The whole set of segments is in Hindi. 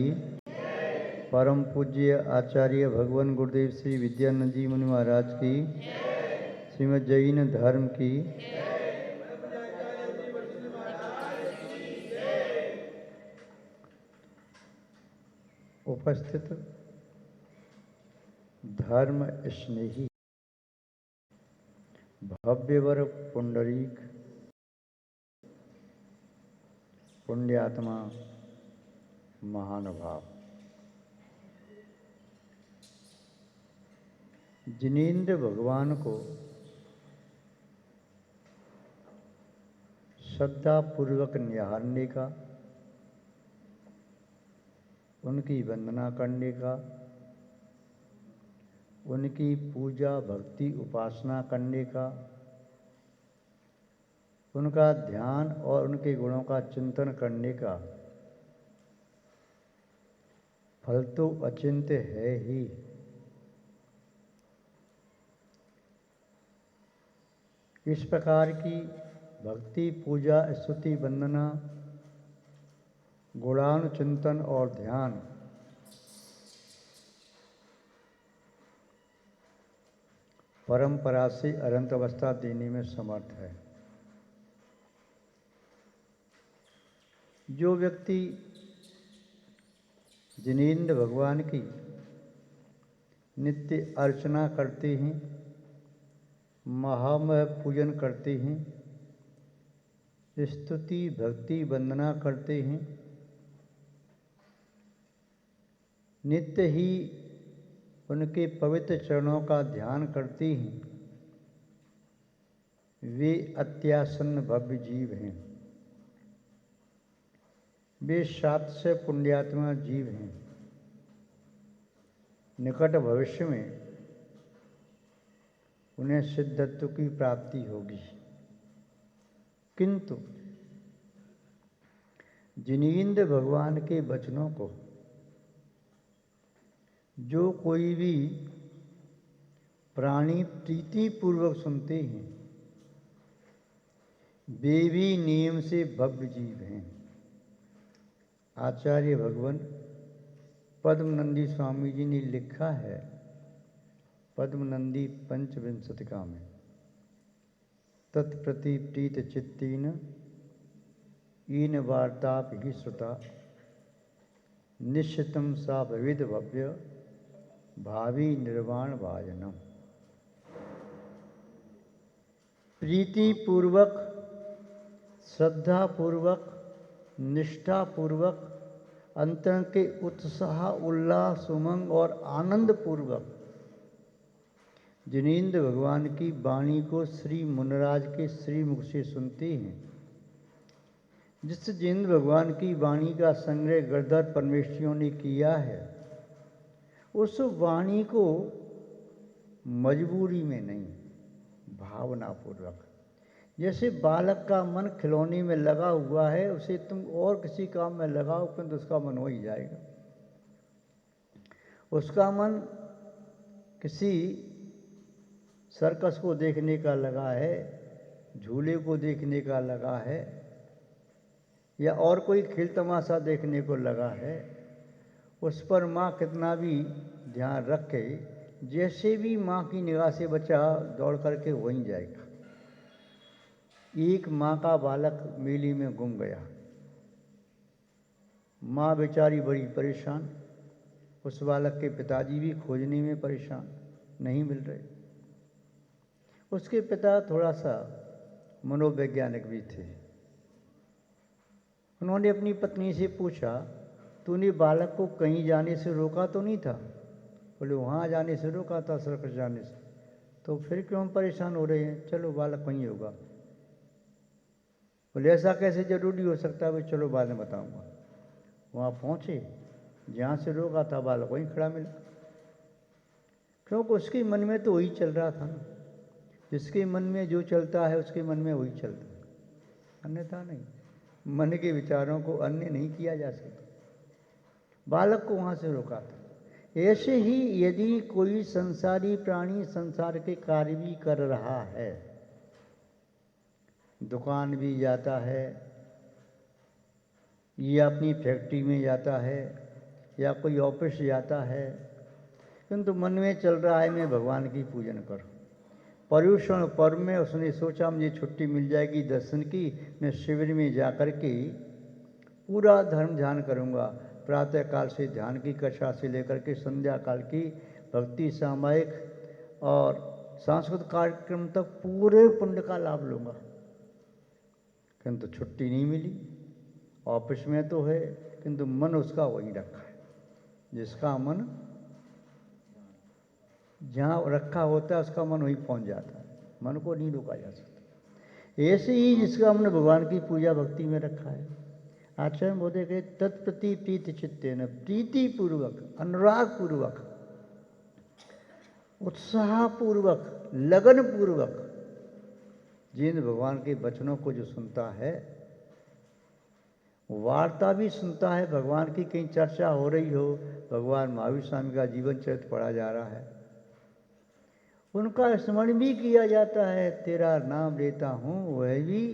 परम पूज्य आचार्य भगवान गुरुदेव श्री विद्यानंद जी मुनि महाराज की, श्रीमद् जैन धर्म की, उपस्थित धर्म स्नेही भव्यवर पुंडरीक पुण्यात्मा महानुभाव, जिनेंद्र भगवान को श्रद्धापूर्वक निहारने का, उनकी वंदना करने का, उनकी पूजा भक्ति उपासना करने का, उनका ध्यान और उनके गुणों का चिंतन करने का फल तो अचिंत्य है ही, इस प्रकार की भक्ति पूजा स्तुति वंदना गुणानुचिंतन और ध्यान परंपरा से अनंत अवस्था देने में समर्थ है। जो व्यक्ति जिनेंद्र भगवान की नित्य अर्चना करते हैं, महामय पूजन करते हैं, स्तुति भक्ति वंदना करते हैं, नित्य ही उनके पवित्र चरणों का ध्यान करते हैं, वे अत्यासन्न भव्य जीव हैं। वे सात्स्य पुण्यात्मा जीव हैं। निकट भविष्य में उन्हें सिद्धत्व की प्राप्ति होगी। किंतु जिनेंद्र भगवान के वचनों को जो कोई भी प्राणी प्रीतिपूर्वक सुनते हैं, वे भी नियम से भव्य जीव हैं। आचार्य भगवान पद्मनंदी स्वामी जी ने लिखा है, पद्मनंदी पंचविंशतिका में, तत्प्रति प्रीत चित्तेन ईन वार्ताप ही श्रुता निश्चितम सा भविद भव्य भावी निर्वाण भाजनम। प्रीतिपूर्वक, श्रद्धापूर्वक, निष्ठापूर्वक, अंतर के उत्साह उल्लास उमंग और आनंद पूर्वक जिनेंद्र भगवान की वाणी को श्री मुनराज के श्रीमुख से सुनते हैं। जिस जिनेंद्र भगवान की वाणी का संग्रह गणधर परमेश्वरियों ने किया है, उस वाणी को मजबूरी में नहीं, भावनापूर्वक, जैसे बालक का मन खिलौने में लगा हुआ है, उसे तुम और किसी काम में लगाओ किंतु उसका मन हो ही जाएगा। उसका मन किसी सर्कस को देखने का लगा है, झूले को देखने का लगा है, या और कोई खेल तमाशा देखने को लगा है, उस पर माँ कितना भी ध्यान रखे, जैसे भी माँ की निगाह से बच्चा दौड़ करके वहीं जाएगा। एक माँ का बालक मेले में गुम गया, माँ बेचारी बड़ी परेशान, उस बालक के पिताजी भी खोजने में परेशान, नहीं मिल रहे। उसके पिता थोड़ा सा मनोवैज्ञानिक भी थे। उन्होंने अपनी पत्नी से पूछा, तूने बालक को कहीं जाने से रोका तो नहीं था? बोले वहाँ जाने से रोका था, सर्कस जाने से। तो फिर क्यों परेशान हो रहे हैं? चलो बालक वहीं होगा। बोले ऐसा कैसे जरूरी हो सकता है? भाई चलो बाद में बताऊंगा। वहाँ पहुँचे, जहाँ से रोका था बालक वहीं खड़ा मिला, क्योंकि उसके मन में तो वही चल रहा था ना। जिसके मन में जो चलता है उसके मन में वही चलता है, अन्यथा नहीं। मन के विचारों को अन्य नहीं किया जा सकता। बालक को वहाँ से रोका था। ऐसे ही यदि कोई संसारी प्राणी संसार के कार्य भी कर रहा है, दुकान भी जाता है, या अपनी फैक्ट्री में जाता है, या कोई ऑफिस जाता है, किंतु मन में चल रहा है मैं भगवान की पूजन करूं। पर्युषण पर्व में उसने सोचा मुझे छुट्टी मिल जाएगी दर्शन की, मैं शिविर में जाकर के पूरा धर्म ध्यान करूंगा। प्रातः काल से ध्यान की कक्षा से लेकर के संध्या काल की भक्ति सामायिक और सांस्कृतिक कार्यक्रम तक पूरे पुण्य का लाभ लूँगा। किंतु छुट्टी नहीं मिली। ऑफिस में तो है, किंतु मन उसका वहीं रखा है। जिसका मन जहाँ रखा होता है उसका मन वहीं पहुँच जाता है, मन को नहीं रोका जा सकता। ऐसे ही जिसका मन भगवान की पूजा भक्ति में रखा है, आचार्य बोले के तत्प्रति प्रीति चित्तेन, प्रीति पूर्वक, अनुराग पूर्वक, उत्साह पूर्वक, लगन पूर्वक जिन भगवान के वचनों को जो सुनता है, वार्ता भी सुनता है, भगवान की कहीं चर्चा हो रही हो, भगवान महावीर स्वामी का जीवन चरित्र पढ़ा जा रहा है, उनका स्मरण भी किया जाता है, तेरा नाम लेता हूँ, वह भी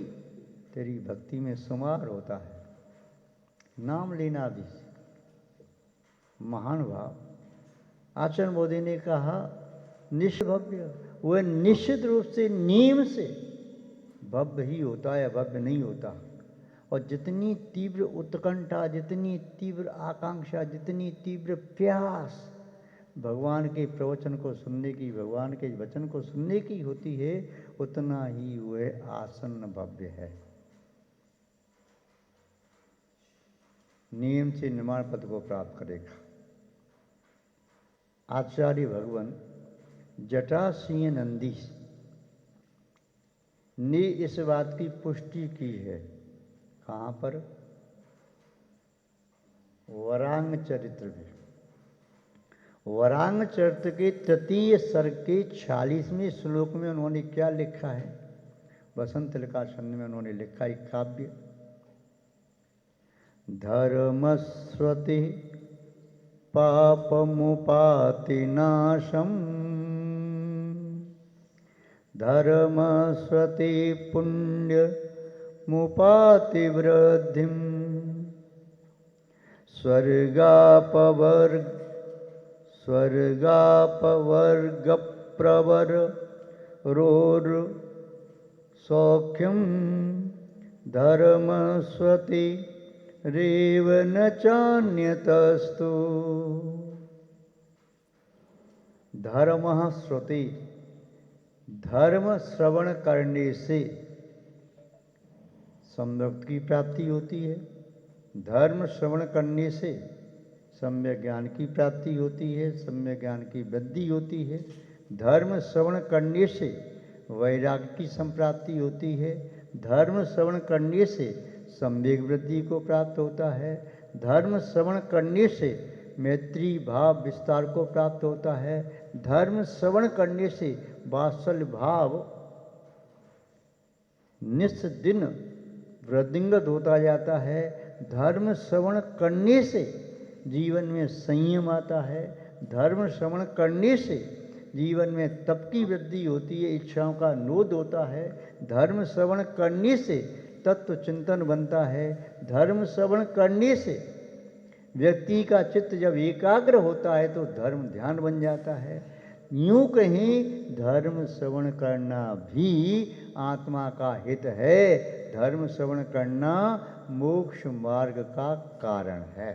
तेरी भक्ति में शुमार होता है। नाम लेना भी महान भाव। आचार्य मोदी ने कहा निष्भव्य, वह निश्चित रूप से नीम से भव्य ही होता है, भव्य नहीं होता। और जितनी तीव्र उत्कंठा, जितनी तीव्र आकांक्षा, जितनी तीव्र प्यास भगवान के प्रवचन को सुनने की, भगवान के वचन को सुनने की होती है, उतना ही वह आसन्न भव्य है। नियम से निर्माण पद को प्राप्त करेगा। आचार्य भगवान जटासिंह नंदी ने इस बात की पुष्टि की है। कहाँ पर? वरांग चरित्र में। वरांग चरित्र के तृतीय सर्ग के 46वें श्लोक में उन्होंने क्या लिखा है? वसंत लिखा छंद में उन्होंने लिखा एक काव्य, धर्मस्वति पापमुपाति नाशम, धर्मस्वति पुण्य मुपाति वृद्धिम, स्वर्गापवर्ग प्रवर रोर सौख्यम, धर्मस्वति रेव न चान्यतस्तु। धर्म श्रुति, धर्म श्रवण करने से सम्यक की प्राप्ति होती है, धर्म श्रवण करने से सम्यक ज्ञान की प्राप्ति होती है, सम्यक ज्ञान की वृद्धि होती है, धर्म श्रवण करने से वैराग्य की संप्राप्ति होती है, धर्म श्रवण करने से सम्यक वृद्धि को प्राप्त होता है, धर्म श्रवण करने से मैत्री भाव विस्तार को प्राप्त होता है, धर्म श्रवण करने से वात्सल्य भाव निस दिन वृद्धिंगत होता जाता है, धर्म श्रवण करने से जीवन में संयम आता है, धर्म श्रवण करने से जीवन में तप की वृद्धि होती है, इच्छाओं का नोद होता है, धर्म श्रवण करने से तत्व चिंतन बनता है, धर्म श्रवण करने से व्यक्ति का चित्त जब एकाग्र होता है तो धर्म ध्यान बन जाता है। यूं कहीं धर्म श्रवण करना भी आत्मा का हित है, धर्म श्रवण करना मोक्ष मार्ग का कारण है,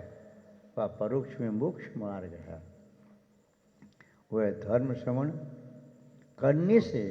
वह परोक्ष में मोक्ष मार्ग है। वह धर्म श्रवण करने से,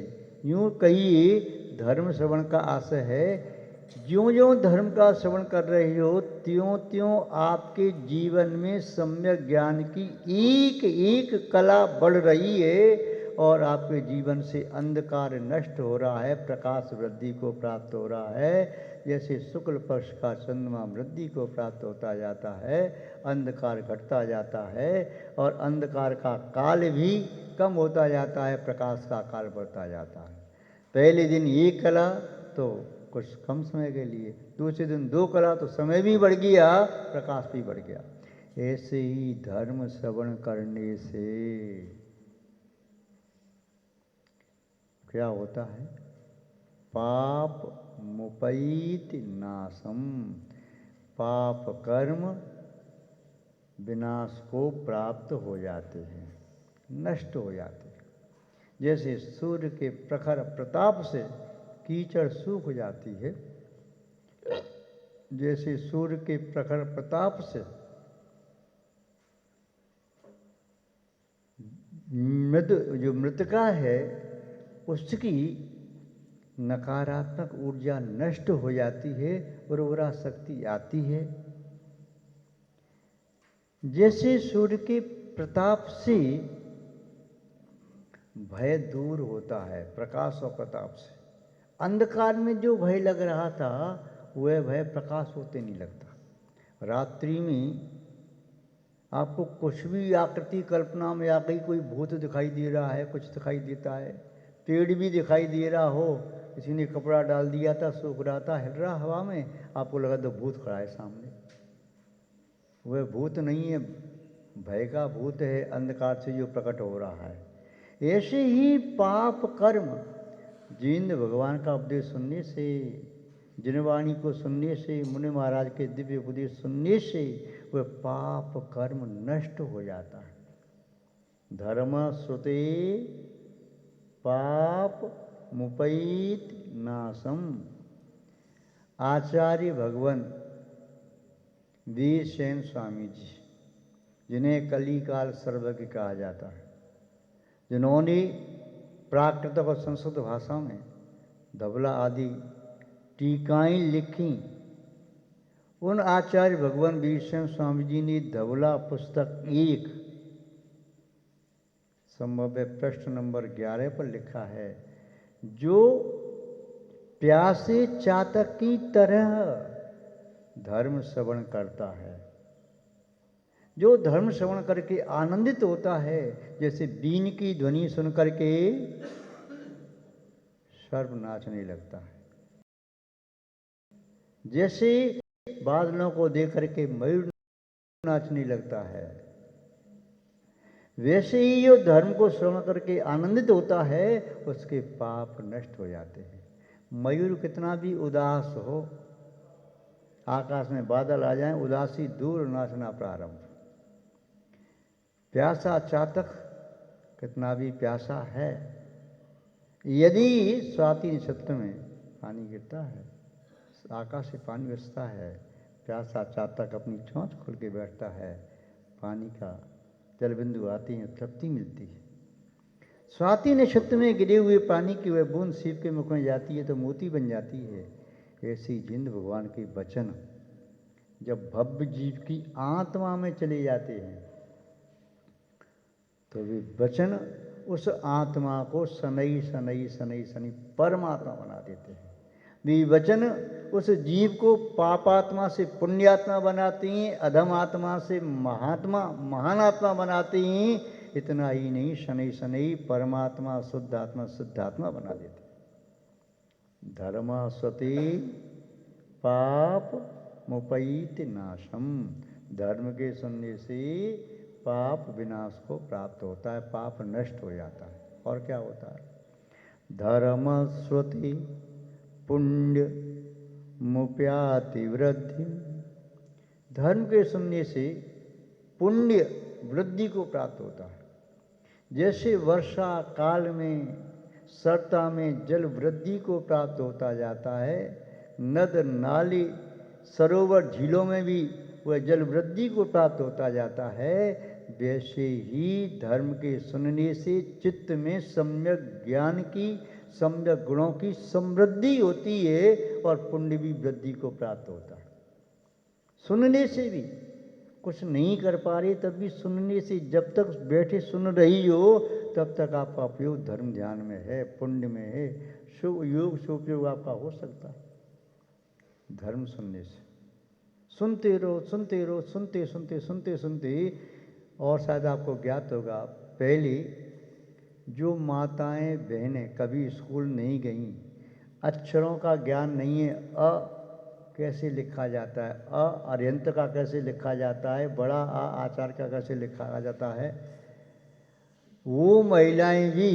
यूं कहिए धर्म श्रवण का आशय है, ज्यों ज्यों धर्म का श्रवण कर रहे हो त्यों त्यों आपके जीवन में सम्यक ज्ञान की एक एक कला बढ़ रही है और आपके जीवन से अंधकार नष्ट हो रहा है, प्रकाश वृद्धि को प्राप्त हो रहा है। जैसे शुक्ल पक्ष का चंद्रमा वृद्धि को प्राप्त होता जाता है, अंधकार घटता जाता है और अंधकार का काल भी कम होता जाता है, प्रकाश का काल बढ़ता जाता है। पहले दिन एक कला तो कुछ कम समय के लिए, दूसरे दिन 2 कला तो समय भी बढ़ गया, प्रकाश भी बढ़ गया। ऐसे ही धर्म श्रवण करने से क्या होता है? पाप मुपैति नाशम, पाप कर्म विनाश को प्राप्त हो जाते हैं, नष्ट हो जाते हैं। जैसे सूर्य के प्रखर प्रताप से कीचड़ सूख जाती है, जैसे सूर्य के प्रखर प्रताप से जो मृतिका है उसकी नकारात्मक ऊर्जा नष्ट हो जाती है, उर्वरा शक्ति आती है। जैसे सूर्य के प्रताप से भय दूर होता है, प्रकाश और प्रताप से। अंधकार में जो भय लग रहा था वह भय प्रकाश होते नहीं लगता। रात्रि में आपको कुछ भी आकृति कल्पना में आ गई, कोई भूत दिखाई दे रहा है, कुछ दिखाई देता है, पेड़ भी दिखाई दे रहा हो, किसी ने कपड़ा डाल दिया था, सूख रहा था, हिल रहा हवा में, आपको लगा तो भूत खड़ा है सामने। वह भूत नहीं है, भय का भूत है, अंधकार से जो प्रकट हो रहा है। ऐसे ही पाप कर्म जिन भगवान का उपदेश सुनने से, जिनवाणी को सुनने से, मुनि महाराज के दिव्य उपदेश सुनने से वह पाप कर्म नष्ट हो जाता है। धर्म श्रुते पाप मुपैत नाशम। आचार्य भगवान वीर सेन स्वामी जी, जिन्हें कलिकाल सर्वज्ञ कहा जाता है, जिन्होंने प्राकृत और संस्कृत भाषा में धवला आदि टीकाएं लिखी, उन आचार्य भगवान वीरसेन स्वामी जी ने धवला पुस्तक 1 संभव है प्रश्न नंबर 11 पर लिखा है, जो प्यासे चातक की तरह धर्म श्रवण करता है, जो धर्म श्रवण करके आनंदित होता है, जैसे बीन की ध्वनि सुन करके सर्प नाचने लगता है, जैसे बादलों को देख करके मयूर नाचने लगता है, वैसे ही जो धर्म को श्रवण करके आनंदित होता है उसके पाप नष्ट हो जाते हैं। मयूर कितना भी उदास हो, आकाश में बादल आ जाएं, उदासी दूर नाचना प्रारंभ। प्यासा चातक कितना भी प्यासा है, यदि स्वाति नक्षत्र में पानी गिरता है, आकाश से पानी बरसता है, प्यासा चातक अपनी चोंच खोल के बैठता है, पानी का जल बिंदु आती है, तृप्ति मिलती है। स्वाति नक्षत्र में गिरे हुए पानी की वह बूंद शिव के मुख में जाती है तो मोती बन जाती है। ऐसी जिंद भगवान के वचन जब भव्य जीव की आत्मा में चले जाते हैं तो वे वचन उस आत्मा को सनई सनई सनई सनई परमात्मा बना देते हैं। वे वचन उस जीव को पापात्मा से पुण्यात्मा बनाते हैं, अधम आत्मा से महात्मा महान आत्मा बनाते हैं। इतना ही नहीं, शनै शनै परमात्मा शुद्धात्मा शुद्धात्मा बना देते हैं। धर्म स्वते पाप मुपैत नाशम। धर्म के सुनने से पाप विनाश को प्राप्त होता है, पाप नष्ट हो जाता है। और क्या होता है? धर्म श्रुति पुण्य मुप्याति वृद्धि। धर्म के सुनने से पुण्य वृद्धि को प्राप्त होता है। जैसे वर्षा काल में सर्ता में जल वृद्धि को प्राप्त होता जाता है, नद नाली सरोवर झीलों में भी वह जल वृद्धि को प्राप्त होता जाता है, वैसे ही धर्म के सुनने से चित्त में सम्यक ज्ञान की, सम्यक गुणों की समृद्धि होती है और पुण्य भी वृद्धि को प्राप्त होता है। सुनने से भी कुछ नहीं कर पा रहे तब भी सुनने से, जब तक बैठे सुन रही हो तब तक आपका उपयोग धर्म ध्यान में है, पुण्य में है, शुभ योग शुभयोग आपका हो सकता है धर्म सुनने से। सुनते रहो सुनते रहो, सुनते सुनते सुनते सुनते। और शायद आपको ज्ञात होगा, पहले जो माताएं बहनें कभी स्कूल नहीं गईं, अक्षरों का ज्ञान नहीं है, अ कैसे लिखा जाता है, अ अर्यंत का कैसे लिखा जाता है, बड़ा आ आचार का कैसे लिखा जाता है, वो महिलाएं भी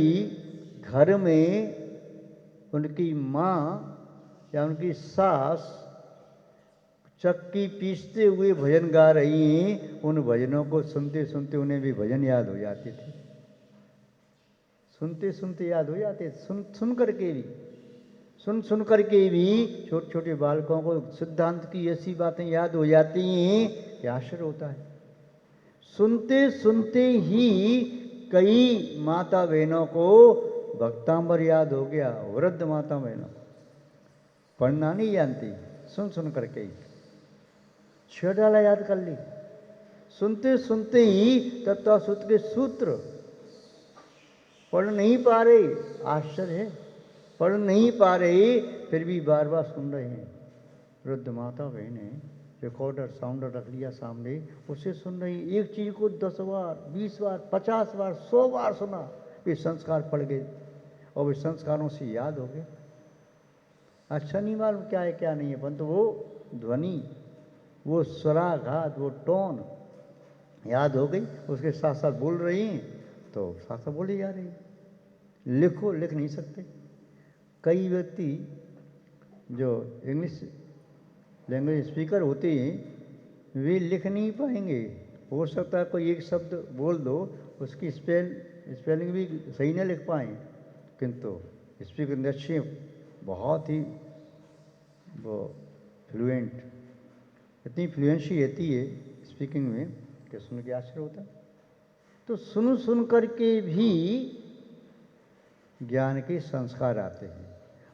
घर में उनकी माँ या उनकी सास चक्की पीसते हुए भजन गा रही हैं, उन भजनों को सुनते सुनते उन्हें भी भजन याद हो जाते थे, सुनते सुनते याद हो जाते, सुन करके भी, सुन करके भी छोटे छोटे बालकों को सिद्धांत की ऐसी बातें याद हो जाती हैं कि आश्चर्य होता है। सुनते सुनते ही कई माता बहनों को भक्तांबर याद हो गया, वृद्ध माता बहनों पढ़ना नहीं जानती, सुन करके ही छेडाला याद कर ली, सुनते सुनते ही तत्वसूत्र के सूत्र पढ़ नहीं पा रहे, आश्चर्य है, पढ़ नहीं पा रहे फिर भी बार बार सुन रहे हैं। वृद्ध माता बहने रिकॉर्डर साउंडर रख लिया सामने, उसे सुन रही, एक चीज को 10 बार 20 बार 50 बार 100 बार सुना, वे संस्कार पड़ गए और वे संस्कारों से याद हो गए। अच्छा नहीं मालूम क्या है क्या नहीं है, परंतु वो ध्वनि, वो स्वराघात, वो टोन याद हो गई, उसके साथ साथ बोल रही हैं तो साथ साथ बोली जा रही। लिखो लिख नहीं सकते। कई व्यक्ति जो इंग्लिश लैंग्वेज स्पीकर होते हैं वे लिख नहीं पाएंगे, हो सकता है कोई एक शब्द बोल दो उसकी स्पेलिंग भी सही न लिख पाएँ, किंतु स्पीकर निश्चय बहुत ही वो फ्लुएंट, इतनी फ्लुएंसी रहती है स्पीकिंग में कि सुन के आश्चर्य होता है। तो सुन करके भी ज्ञान के संस्कार आते हैं,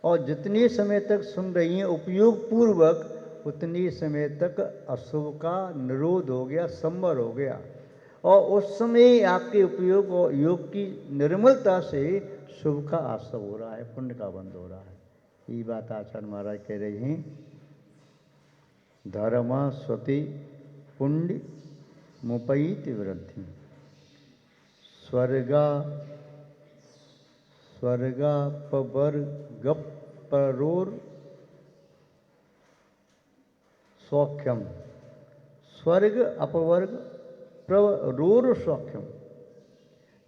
और जितने समय तक सुन रही हैं उपयोग पूर्वक उतने समय तक अशुभ का निरोध हो गया, संवर हो गया, और उस समय आपके उपयोग और योग की निर्मलता से शुभ का आशव हो रहा है, पुण्य का बंध हो रहा है। ये बात आचार्य महाराज कह रहे हैं। धर्म स्वति पुण्य मुपैत वृद्धि स्वर्गापवर्गपरोर सौख्यम, स्वर्ग अपवर्ग प्रवरोर सौख्यम।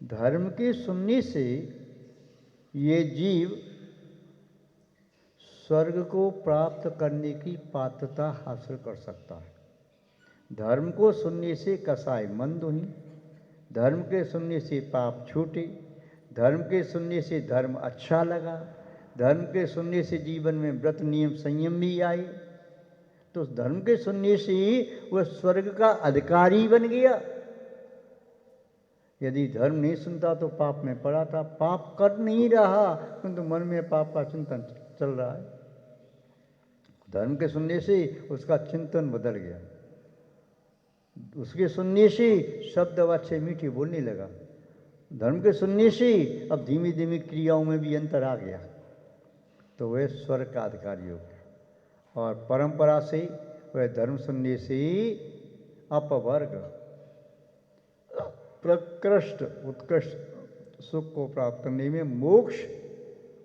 धर्म के सुनने से ये जीव स्वर्ग को प्राप्त करने की पात्रता हासिल कर सकता है। धर्म को सुनने से कसाय मंद हुई, धर्म के सुनने से पाप छूटे, धर्म के सुनने से धर्म अच्छा लगा, धर्म के सुनने से जीवन में व्रत नियम संयम भी आए, तो धर्म के सुनने से वह स्वर्ग का अधिकारी बन गया। यदि धर्म नहीं सुनता तो पाप में पड़ा था, पाप कर नहीं रहा किंतु मन में पाप का चिंतन चल रहा है। धर्म के सुनने से उसका चिंतन बदल गया, उसके सुनने से शब्द अच्छे मीठे बोलने लगा, धर्म के सुनने से अब धीमी धीमी क्रियाओं में भी अंतर आ गया, तो वह स्वर्ग का अधिकारी हो गया। और परंपरा से वह धर्म सुनने से अपवर्ग प्रकृष्ट उत्कृष्ट सुख को प्राप्त करने में, मोक्ष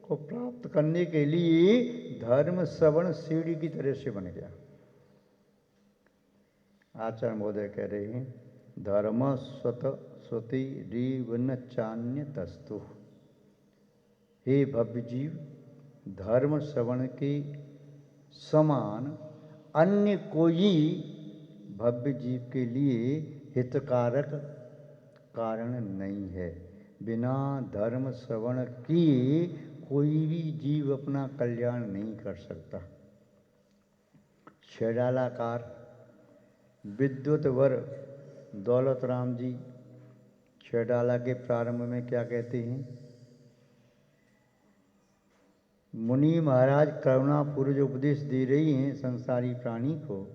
को प्राप्त करने के लिए धर्म श्रवण सीढ़ी की तरह से बन गया। आचार्य महोदय कह रहे हैं धर्म स्वत स्वति रिवन चान्य तस्तु। हे भव्य जीव, धर्म श्रवण के समान अन्य कोई भव्य जीव के लिए हितकारक कारण नहीं है। बिना धर्म श्रवण किए कोई भी जीव अपना कल्याण नहीं कर सकता। छेडालाकार विद्युतवर दौलत राम जी छेडाला के प्रारंभ में क्या कहते हैं? मुनि महाराज करुणापूर्वक उपदेश दे रही हैं संसारी प्राणी को।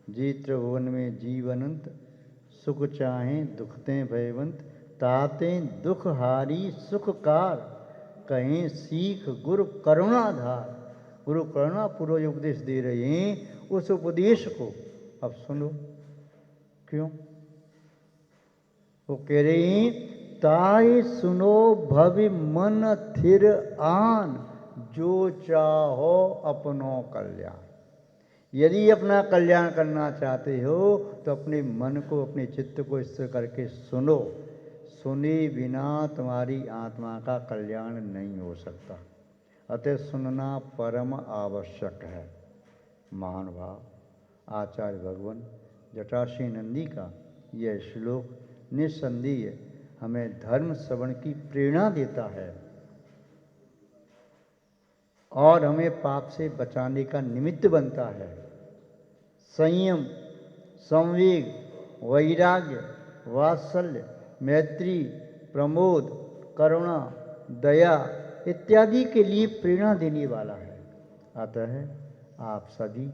जे त्रिभुवन में जीवनंत, सुख चाहें दुखते भयवंत, ताते दुख हारी सुखकार, कहें सीख गुरु करुणाधार। गुरु करुणापूर्वक उपदेश दे रहे हैं, उस उपदेश को अब सुनो। क्यों? वो कह रहे हैं ताई सुनो भवि मन थिर आन, जो चाहो अपनो कल्याण। यदि अपना कल्याण करना चाहते हो तो अपने मन को अपने चित्त को स्थिर करके सुनो। सुने बिना तुम्हारी आत्मा का कल्याण नहीं हो सकता, अतः सुनना परम आवश्यक है। महानुभाव, आचार्य भगवान जटाश्री नंदी का यह श्लोक निस्संदेह हमें धर्म श्रवण की प्रेरणा देता है और हमें पाप से बचाने का निमित्त बनता है। संयम, संवेग, वैराग्य, वात्सल्य, मैत्री, प्रमोद, करुणा, दया इत्यादि के लिए प्रेरणा देने वाला है। अतः आप सभी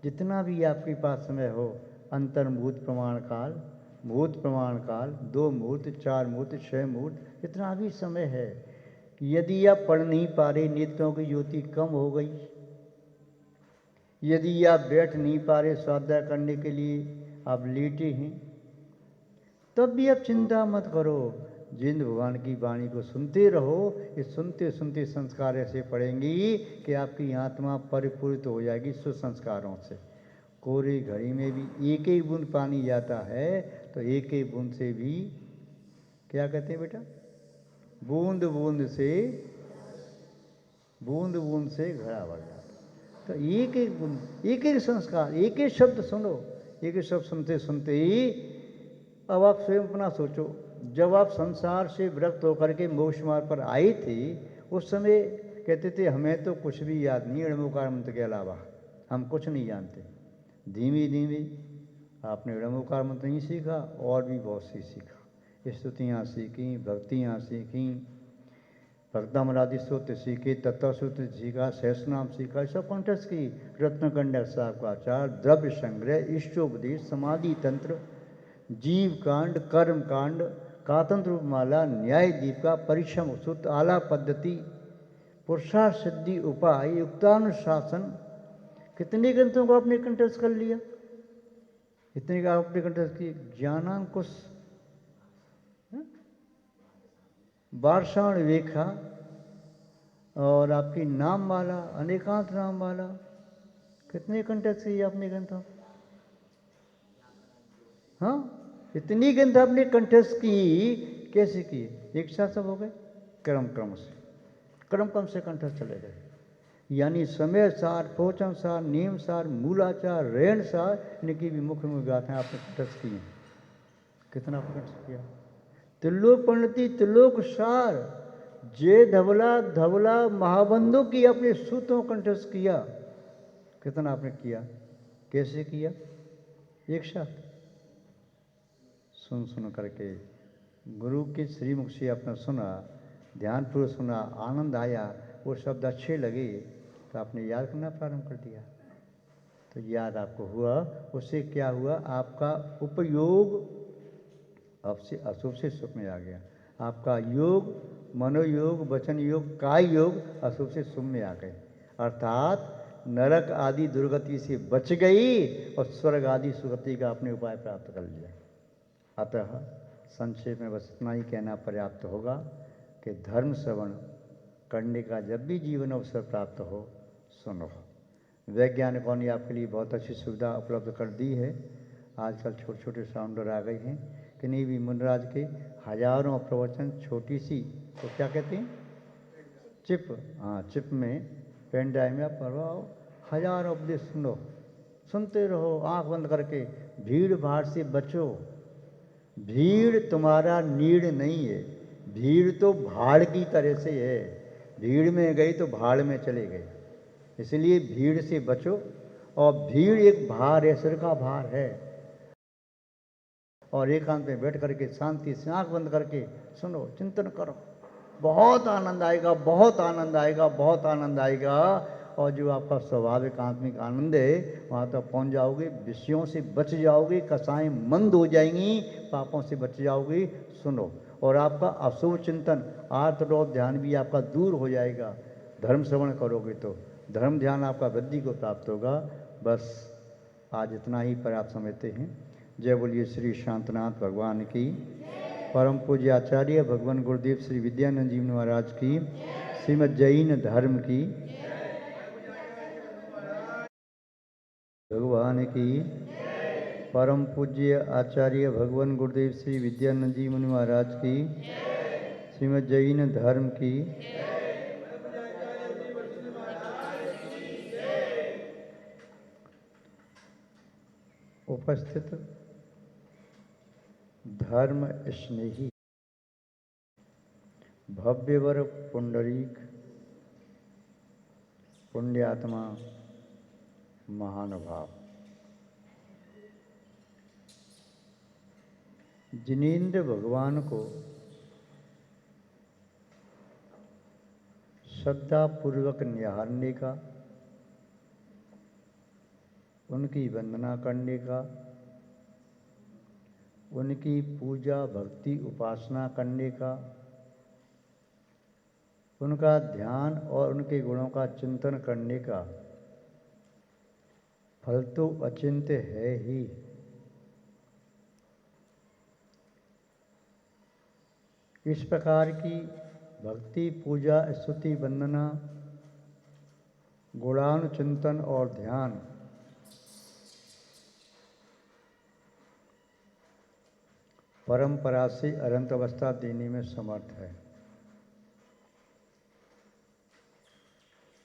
जितना भी आपके पास समय हो, अंतर्मुहूर्त प्रमाण काल, मुहूर्त प्रमाण काल, 2 मुहूर्त, 4 मुहूर्त, 6 मुहूर्त, जितना भी समय है, यदि आप पढ़ नहीं पा रहे, नेत्रों की ज्योति कम हो गई, यदि आप बैठ नहीं पा रहे स्वाध्याय करने के लिए, आप लेटे हैं, तब भी आप चिंता मत करो। जिन भगवान की वाणी को सुनते रहो। इस सुनते सुनते संस्कार ऐसे पड़ेंगी कि आपकी आत्मा परिपूरित हो जाएगी सुसंस्कारों से। कोरी घड़ी में भी एक एक बूंद पानी जाता है तो एक एक बूंद से भी क्या कहते हैं बेटा, बूंद बूंद से घड़ा भर जाता। तो एक एक बूंद, एक एक संस्कार, एक एक शब्द सुनो। एक एक शब्द सुनते सुनते ही अब आप स्वयं अपना सोचो, जब आप संसार से विरक्त होकर के मोक्ष मार्ग पर आए थे, उस समय कहते थे हमें तो कुछ भी याद नहीं, ऋणमुकार मंत्र के अलावा हम कुछ नहीं जानते। धीमे धीमे आपने ऋणमुकार मंत्र नहीं सीखा और भी बहुत सी सीखा, स्तुतियाँ सीखी, भक्तियाँ सीखी, भक्तामरादि सूत्र सीखे, तत्व सूत्र सीखा, सहस्रनाम सीखा, सब कंठस्थ की। रत्नकंड साहब का आचार, द्रव्य संग्रह, इष्टोपदेश, समाधि तंत्र, जीव कांड, कर्म कांड, कातंत्र माला, न्याय दीपिका, परिश्रम सूत्र, आला पद्धति, पुरुषार्थ सिद्धि उपाय, युक्तानुशासन, कितने ग्रंथों को आपने कंठस्थ कर लिया? इतने का आपने कंठस्थ किए। ज्ञानांकुश, वार्षाण रेखा और आपकी नाम माला, अनेकांत नाम माला, कितने कंठस्थ किए आपने ग्रंथों? हाँ, इतनी ग्रंथ आपने कंठस्थ की, कैसे किए? एक साथ सब हो गए? क्रम से कंठस्थ चले गए। यानी समय सार, पोचन सार, नियम सार, मूलाचार, रेण सार, इनकी भी मुख्य मुख्य गाथाएं आपने कंठस्थ की हैं। कितना आपने कंठस्थ किया? त्रिलोक पंडिती, त्रिलोक सार, जय धवला धवला महाबंधु की अपने सूत्रों कंठस्थ किया। कितना आपने किया? कैसे किया? एक साथ सुन करके गुरु के श्रीमुख से अपना सुना, ध्यानपूर्वक सुना, आनंद आया, वो शब्द अच्छे लगे तो आपने याद करना प्रारंभ कर दिया। तो याद आपको हुआ, उससे क्या हुआ? आपका उपयोग अब से अशुभ से शुभ में आ गया। आपका योग, मनोयोग, वचन योग, काय योग अशुभ से शुभ में आ गए, अर्थात नरक आदि दुर्गति से बच गई और स्वर्ग आदि सुगति का आपने उपाय प्राप्त कर लिया। अतः संक्षेप में बस इतना ही कहना पर्याप्त होगा कि धर्म श्रवण करने का जब भी जीवन अवसर प्राप्त हो, सुनो। वैज्ञानिकों ने आपके लिए बहुत अच्छी सुविधा उपलब्ध कर दी है। आजकल छोटे छोटे साउंडर आ गए हैं, किन्हीं भी मुनराज के हजारों प्रवचन छोटी सी, तो क्या कहते हैं, चिप, हाँ चिप में, पेन ड्राइव में आप भरवाओ, हजारों उपदेश सुनो, सुनते रहो आंख बंद करके। भीड़ भाड़ से बचो। भीड़ तुम्हारा नीड़ नहीं है, भीड़ तो भाड़ की तरह से है। भीड़ में गई तो भाड़ में चले गए, इसलिए भीड़ से बचो। और भीड़ एक भार है, सिर का भार है। और एकांत में बैठ करके शांति से आंख बंद करके सुनो, चिंतन करो, बहुत आनंद आएगा, बहुत आनंद आएगा, बहुत आनंद आएगा। और जो आपका स्वाभाविक आत्मिक आनंद है वहाँ तक पहुँच जाओगे, विषयों से बच जाओगे, कसाएं मंद हो जाएंगी, पापों से बच जाओगे। सुनो, और आपका अशुभ चिंतन, आर्तरोध ध्यान भी आपका दूर हो जाएगा। धर्म श्रवण करोगे तो धर्म ध्यान आपका वृद्धि को प्राप्त होगा। बस आज इतना ही पर्याप्त समझते हैं। जय बोलिए श्री शांतनाथ भगवान की, परम पूज्य आचार्य भगवान गुरुदेव श्री विद्यानंद जी महाराज की, श्रीमद् जैन धर्म की भगवान की, परम पूज्य आचार्य भगवान गुरुदेव श्री विद्यानंद जी मुनि महाराज की, श्रीमद् जैन धर्म की। उपस्थित धर्म स्नेही भव्यवर पुंडरीक पुण्यात्मा महानुभाव, जिनेंद्र भगवान को श्रद्धापूर्वक निहारने का, उनकी वंदना करने का, उनकी पूजा भक्ति उपासना करने का, उनका ध्यान और उनके गुणों का चिंतन करने का फल तो अचिंत्य है ही। इस प्रकार की भक्ति पूजा स्तुति वंदना गुणानुचिंतन और ध्यान परंपरा से अनंत अवस्था देने में समर्थ है।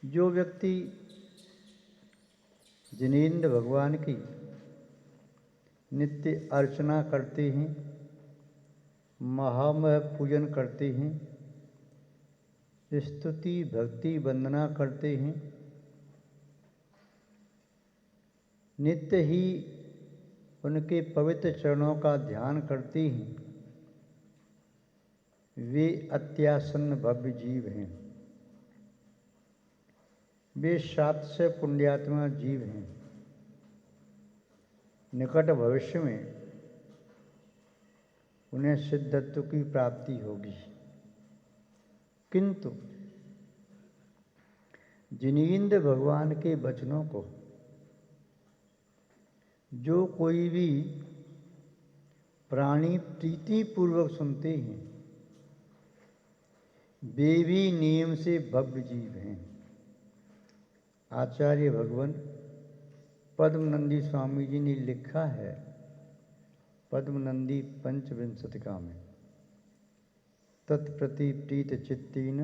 जो व्यक्ति जिनेंद्र भगवान की नित्य अर्चना करते हैं, महामह पूजन करते हैं, स्तुति भक्ति वंदना करते हैं, नित्य ही उनके पवित्र चरणों का ध्यान करते हैं, वे अत्यासन्न भव्य जीव हैं। वे सात्स्य पुण्यात्मा जीव हैं। निकट भविष्य में उन्हें सिद्धत्व की प्राप्ति होगी। किंतु जिनेंद्र भगवान के वचनों को जो कोई भी प्राणी प्रीतिपूर्वक सुनते हैं, वे भी नियम से भव्य जीव हैं। आचार्य भगवान पद्मनंदी स्वामी जी ने लिखा है, पद्मनंदी पंचविंशतिका में, तत्प्रति प्रीत चित्तेन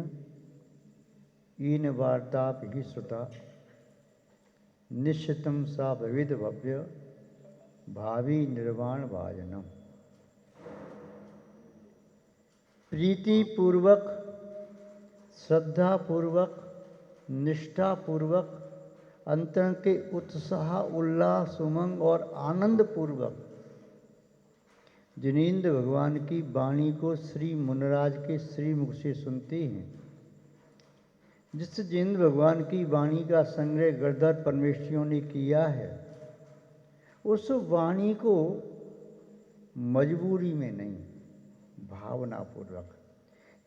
ईन वार्ताप ही श्रुता निश्चितम सा विविध भव्य भावी निर्वाण भाजनम। प्रीतिपूर्वक, श्रद्धापूर्वक, निष्ठापूर्वक, अंतर के उत्साह उल्लास उमंग और आनंद पूर्वक जिनेंद्र भगवान की वाणी को श्री मुनराज के श्रीमुख से सुनते हैं। जिस जिनेंद्र भगवान की वाणी का संग्रह गणधर परमेश्वरियों ने किया है, उस वाणी को मजबूरी में नहीं, भावनापूर्वक,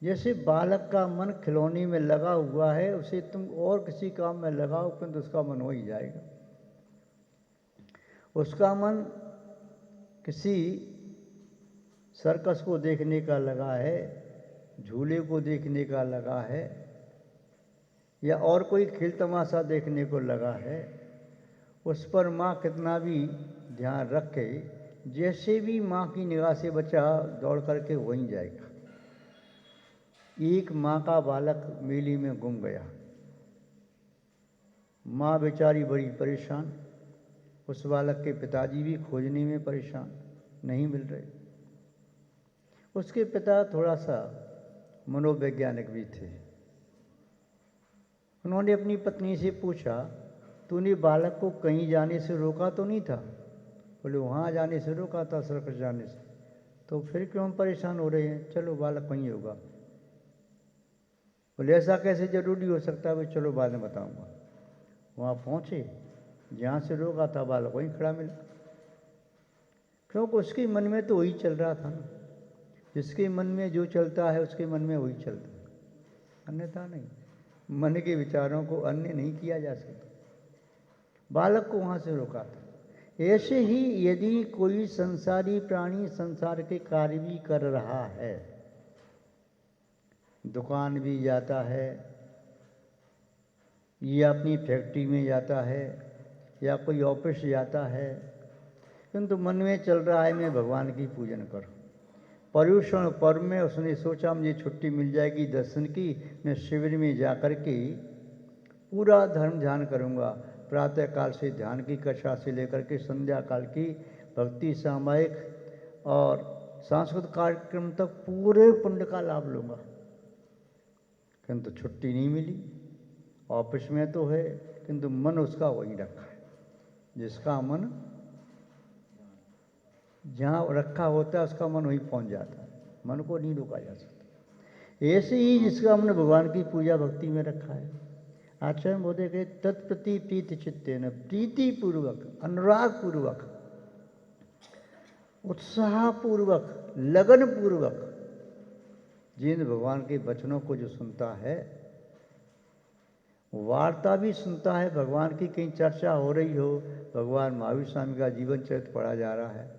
जैसे बालक का मन खिलौने में लगा हुआ है, उसे तुम और किसी काम में लगाओ किंतु उसका मन हो ही जाएगा। उसका मन किसी सर्कस को देखने का लगा है, झूले को देखने का लगा है, या और कोई खेल तमाशा देखने को लगा है, उस पर माँ कितना भी ध्यान रखे, जैसे भी माँ की निगाह से बच्चा दौड़ करके वहीं जाएगा। एक माँ का बालक मेले में गुम गया, माँ बेचारी बड़ी परेशान, उस बालक के पिताजी भी खोजने में परेशान, नहीं मिल रहे। उसके पिता थोड़ा सा मनोवैज्ञानिक भी थे। उन्होंने अपनी पत्नी से पूछा, तूने बालक को कहीं जाने से रोका तो नहीं था? बोले वहाँ जाने से रोका था, सर्कस जाने से। तो फिर क्यों परेशान हो रहे हैं? चलो बालक वहीं होगा। बोले ऐसा कैसे जरूरी हो सकता है? भाई चलो बाद में बताऊंगा। वहाँ पहुँचे, जहाँ से रोका था बालक वहीं खड़ा मिला, क्योंकि उसके मन में तो वही चल रहा था ना। जिसके मन में जो चलता है उसके मन में वही चलता है, अन्यथा नहीं। मन के विचारों को अन्य नहीं किया जा सकता। बालक को वहाँ से रोका था। ऐसे ही यदि कोई संसारी प्राणी संसार के कार्य भी कर रहा है, दुकान भी जाता है, या अपनी फैक्ट्री में जाता है, या कोई ऑफिस जाता है, किंतु मन में चल रहा है मैं भगवान की पूजन करूं। पर्युषण पर्व में उसने सोचा मुझे छुट्टी मिल जाएगी दर्शन की, मैं शिविर में जाकर के पूरा धर्म ध्यान करूंगा। प्रातः काल से ध्यान की कक्षा से लेकर के संध्या काल की भक्ति सामायिक और सांस्कृतिक कार्यक्रम तक पूरे पुण्य का लाभ लूँगा, किंतु छुट्टी नहीं मिली। ऑफिस में तो है, किंतु मन उसका वहीं रखा है। जिसका मन जहाँ रखा होता है उसका मन वहीं पहुँच जाता है, मन को नहीं रोका जा सकता। ऐसे ही जिसका मन भगवान की पूजा भक्ति में रखा है, आचार्य महोदय कहे तत्प्रति प्रीति चित्तेन, प्रीति पूर्वक, अनुराग पूर्वक, उत्साह पूर्वक, लगन पूर्वक जिन भगवान के वचनों को जो सुनता है, वार्ता भी सुनता है, भगवान की कहीं चर्चा हो रही हो, भगवान महावीर स्वामी का जीवन चरित्र पढ़ा जा रहा है,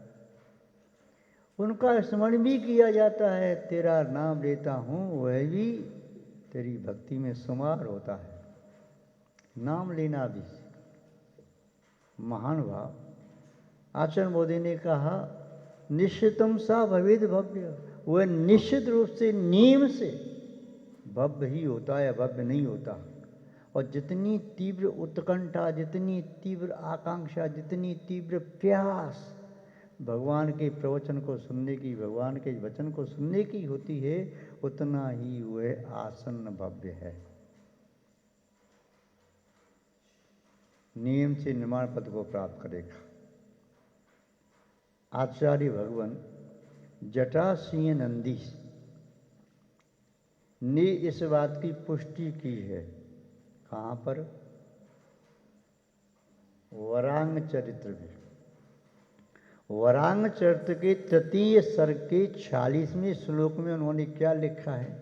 उनका स्मरण भी किया जाता है, तेरा नाम लेता हूँ, वह भी तेरी भक्ति में शुमार होता है। नाम लेना भी महान भाव। आचार्य मोदी ने कहा निश्चितम सा भवेद भव्य, वह निश्चित रूप से नियम से भव्य ही होता है, भव्य नहीं होता। और जितनी तीव्र उत्कंठा, जितनी तीव्र आकांक्षा, जितनी तीव्र प्यास भगवान के प्रवचन को सुनने की, भगवान के वचन को सुनने की होती है, उतना ही वह आसन्न भव्य है। नियम से निर्माण पद को प्राप्त करेगा। आचार्य भगवान जटा सिंह नंदी ने इस बात की पुष्टि की है। कहाँ पर? वरांग चरित्र में। वरांग चरित्र के तृतीय सर्ग के 46वें श्लोक में उन्होंने क्या लिखा है?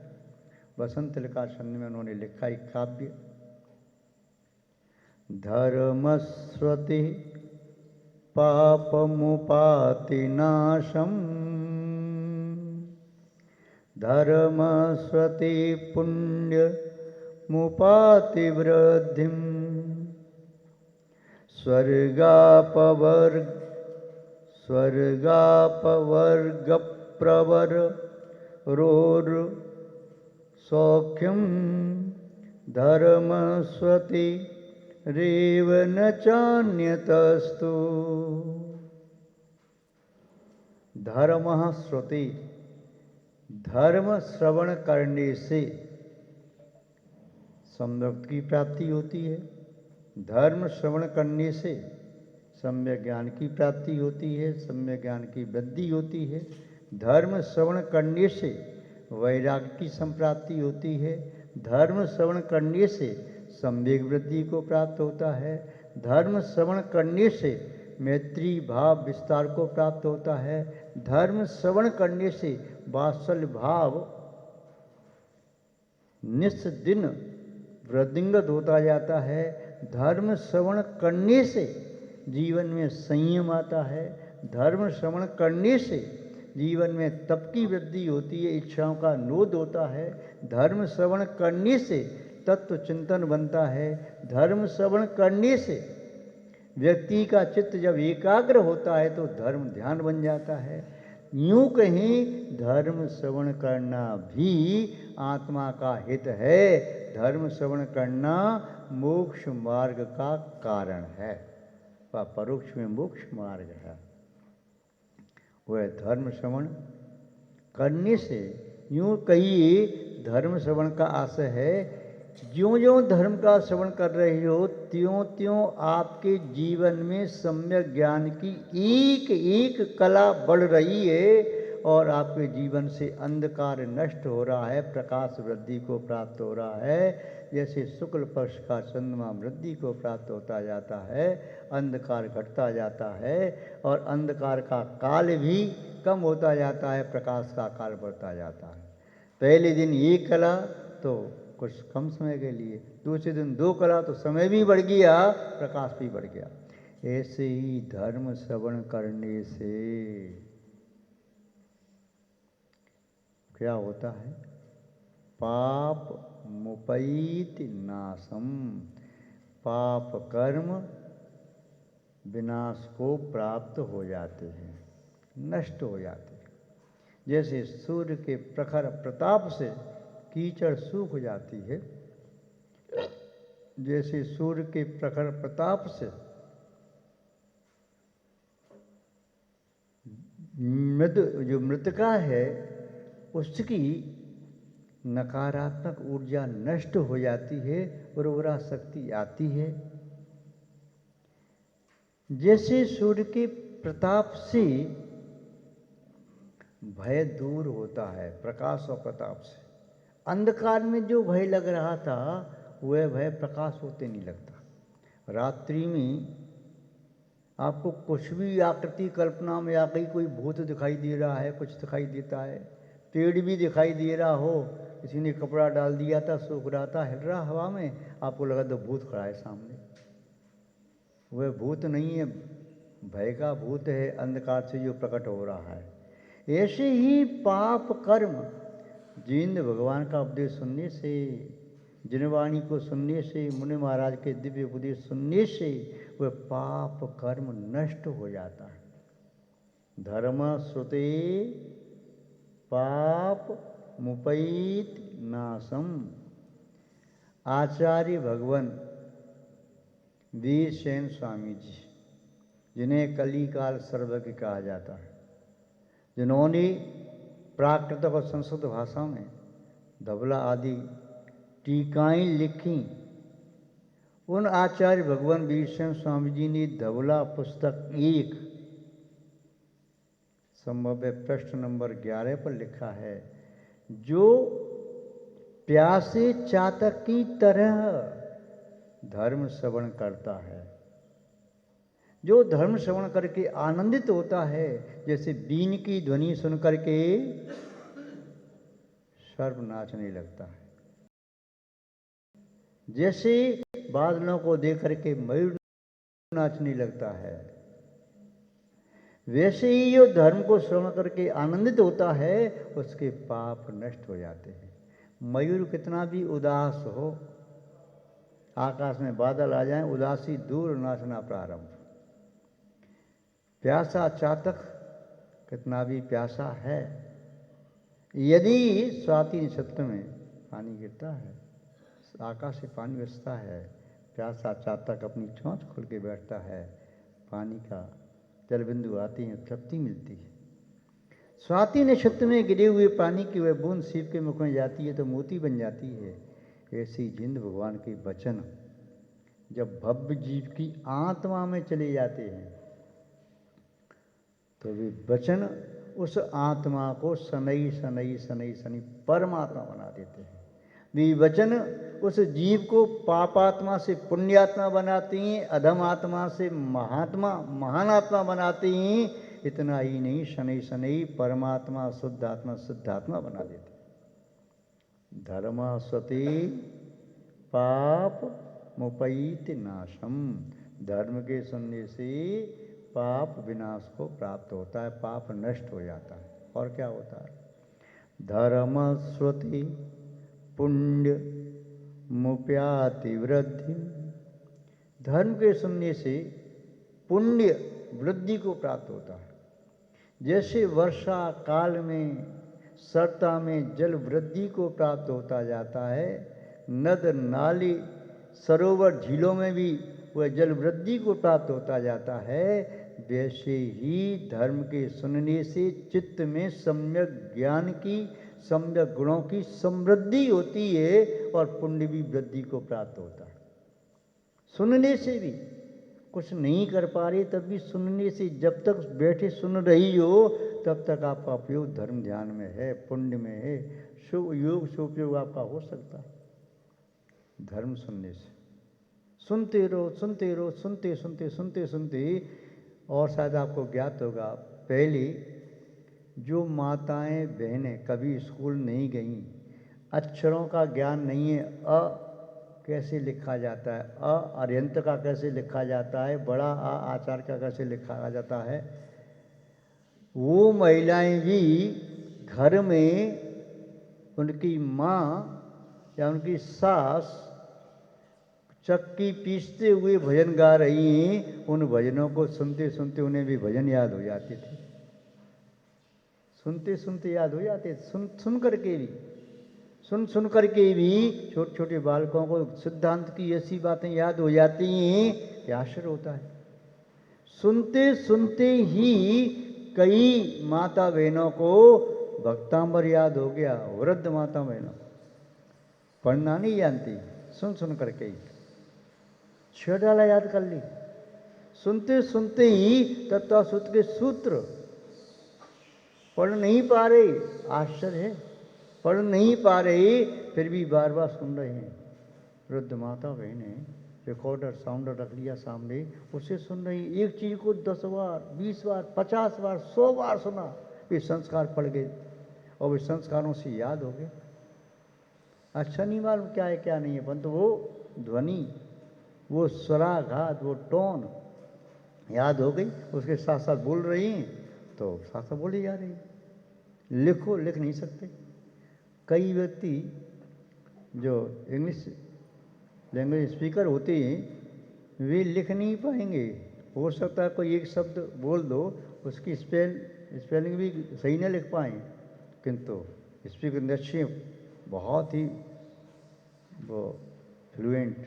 वसंत लिखा छंद में उन्होंने लिखा एक काव्य, धर्मस्वति पापमुपाति नाशम, धर्मस्वति पुण्य मुपाति वृद्धिम, स्वर्गापवर्ग प्रवर रोर सौख्यम, धर्मस्वति रेव न चान्यतस्तु। धर्म श्रुति, धर्म श्रवण करने से सम्यक की प्राप्ति होती है, धर्म श्रवण करने से सम्यक ज्ञान की प्राप्ति होती है, सम्यक ज्ञान की वृद्धि होती है, धर्म श्रवण करने से वैराग्य की संप्राप्ति होती है, धर्म श्रवण करने से सम्यक वृद्धि को प्राप्त होता है, धर्म श्रवण करने से मैत्री भाव विस्तार को प्राप्त होता है, धर्म श्रवण करने से वात्सल्य भाव निस दिन वृद्धिंगत होता जाता है, धर्म श्रवण करने से जीवन में संयम आता है, धर्म श्रवण करने से जीवन में तप की वृद्धि होती है, इच्छाओं का नोद होता है, धर्म श्रवण करने से तत्व चिंतन बनता है, धर्म श्रवण करने से व्यक्ति का चित्त जब एकाग्र होता है तो धर्म ध्यान बन जाता है। यूं कहीं धर्म श्रवण करना भी आत्मा का हित है, धर्म श्रवण करना मोक्ष मार्ग का कारण है, वह परोक्ष में मोक्ष मार्ग है। वह धर्म श्रवण करने से, यूं कहिए धर्म श्रवण का आशय है, ज्यों ज्यों धर्म का श्रवण कर रहे हो त्यों त्यों आपके जीवन में सम्यक ज्ञान की एक एक कला बढ़ रही है और आपके जीवन से अंधकार नष्ट हो रहा है, प्रकाश वृद्धि को प्राप्त हो रहा है। जैसे शुक्ल पक्ष का चंद्रमा वृद्धि को प्राप्त होता जाता है, अंधकार घटता जाता है और अंधकार का काल भी कम होता जाता है, प्रकाश का काल बढ़ता जाता है। पहले दिन एक कला तो कुछ कम समय के लिए, दूसरे दिन दो कला तो समय भी बढ़ गया, प्रकाश भी बढ़ गया। ऐसे ही धर्म श्रवण करने से क्या होता है? पाप मुपैति नाशम, पाप कर्म विनाश को प्राप्त हो जाते हैं, नष्ट हो जाते हैं। जैसे सूर्य के प्रखर प्रताप से कीचड़ सूख जाती है, जैसे सूर्य के प्रखर प्रताप से जो मृतिका है उसकी नकारात्मक ऊर्जा नष्ट हो जाती है, उर्वरा शक्ति आती है। जैसे सूर्य के प्रताप से भय दूर होता है, प्रकाश और प्रताप से। अंधकार में जो भय लग रहा था वह भय प्रकाश होते नहीं लगता। रात्रि में आपको कुछ भी आकृति कल्पना में आ गई, कोई भूत दिखाई दे रहा है, कुछ दिखाई देता है, पेड़ भी दिखाई दे रहा हो, किसी ने कपड़ा डाल दिया था, सूख रहा था, हिल रहा हवा में, आपको लगा तो भूत खड़ा है सामने। वह भूत नहीं है, भय का भूत है, अंधकार से जो प्रकट हो रहा है। ऐसे ही पाप कर्म जिन भगवान का उपदेश सुनने से, जिनवाणी को सुनने से, मुनि महाराज के दिव्य उपदेश सुनने से वह पाप कर्म नष्ट हो जाता है। धर्म श्रुते पाप मुपैत नाशम। आचार्य भगवान वीरसेन स्वामी जी, जिन्हें कलिकाल सर्वज्ञ कहा जाता है, जिन्होंने प्राकृत और संस्कृत भाषा में धवला आदि टीकाएं लिखी, उन आचार्य भगवान वीरसेन स्वामी जी ने धवला पुस्तक 1 संभव है पृष्ठ नंबर 11 पर लिखा है, जो प्यासे चातक की तरह धर्म श्रवण करता है, जो धर्म श्रवण करके आनंदित होता है, जैसे बीन की ध्वनि सुन करके सर्प नाचने लगता है, जैसे बादलों को देख करके मयूर नाचने लगता है, वैसे ही जो धर्म को श्रवण करके आनंदित होता है उसके पाप नष्ट हो जाते हैं। मयूर कितना भी उदास हो, आकाश में बादल आ जाएं, उदासी दूर, नाचना प्रारंभ। प्यासा चातक कितना भी प्यासा है, यदि स्वाति नक्षत्र में पानी गिरता है, आकाश से पानी बरसता है, प्यासा चातक अपनी चोंच खोल के बैठता है, पानी का जल बिंदु आती है, तृप्ति मिलती है। स्वाति नक्षत्र में गिरे हुए पानी की वह बूंद शिव के मुख में जाती है तो मोती बन जाती है। ऐसी जिंद भगवान के वचन जब भव्य जीव की आत्मा में चले जाते हैं तो वे वचन उस आत्मा को सनई सनई सनई सनई परमात्मा बना देते हैं। वे वचन उस जीव को पापात्मा से पुण्यात्मा बनाते हैं, अधम आत्मा से महात्मा महान आत्मा बनाते हैं। इतना ही नहीं, शनै शनै परमात्मा शुद्धात्मा बना देते हैं। धर्म स्वते पाप मुपैत नाशम। धर्म के सुनने से पाप विनाश को प्राप्त होता है, पाप नष्ट हो जाता है। और क्या होता है? धर्म श्रुति पुण्य मुप्याति वृद्धि। धर्म के सुनने से पुण्य वृद्धि को प्राप्त होता है। जैसे वर्षा काल में सरता में जल वृद्धि को प्राप्त होता जाता है, नद नाली सरोवर झीलों में भी वह जल वृद्धि को प्राप्त होता जाता है, वैसे ही धर्म के सुनने से चित्त में सम्यक ज्ञान की, सम्यक गुणों की समृद्धि होती है और पुण्य भी वृद्धि को प्राप्त होता है। सुनने से भी कुछ नहीं कर पा रही तब भी सुनने से, जब तक बैठे सुन रही हो तब तक आपका उपयोग धर्म ध्यान में है, पुण्य में है, शुभ योग शुभयोग आपका हो सकता है धर्म सुनने से। सुनते रहो सुनते रहो, सुनते सुनते सुनते सुनते। और शायद आपको ज्ञात होगा, पहले जो माताएं बहनें कभी स्कूल नहीं गईं, अक्षरों का ज्ञान नहीं है, अ कैसे लिखा जाता है, अ अर्यंत का कैसे लिखा जाता है, बड़ा आ आचार का कैसे लिखा जाता है, वो महिलाएं भी घर में उनकी माँ या उनकी सास चक्की पीसते हुए भजन गा रही हैं, उन भजनों को सुनते सुनते उन्हें भी भजन याद हो जाते थे। सुनते सुनते याद हो जाते, सुन करके भी, सुन करके भी छोटे छोटे बालकों को सिद्धांत की ऐसी बातें याद हो जाती हैं कि आश्चर्य होता है। सुनते सुनते ही कई माता बहनों को भक्तांबर याद हो गया, वृद्ध माता बहनों पढ़ना नहीं जानती, सुन सुन करके ही छेड़ाला याद कर ली, सुनते सुनते ही तत्वसूत्र के सूत्र पढ़ नहीं पा रहे। आश्चर्य है, पढ़ नहीं पा रहे फिर भी बार बार सुन रहे हैं। वृद्ध माता बहने रिकॉर्डर साउंडर रख लिया सामने, उसे सुन रही, एक चीज को 10 बार 20 बार 50 बार 100 बार सुना, वे संस्कार पड़ गए और वे संस्कारों से याद हो गए। अच्छा नहीं मालूम क्या है क्या नहीं है, परंतु वो ध्वनि, वो स्वराघात, वो टोन याद हो गई, उसके साथ साथ बोल रही हैं तो साथ साथ बोली जा रही। लिखो, लिख नहीं सकते। कई व्यक्ति जो इंग्लिश लैंग्वेज स्पीकर होते हैं वे लिख नहीं पाएंगे। हो सकता है कोई एक शब्द बोल दो, उसकी स्पेलिंग भी सही न लिख पाएँ, किंतु स्पीकर निश्चय बहुत ही वो फ्लुएंट,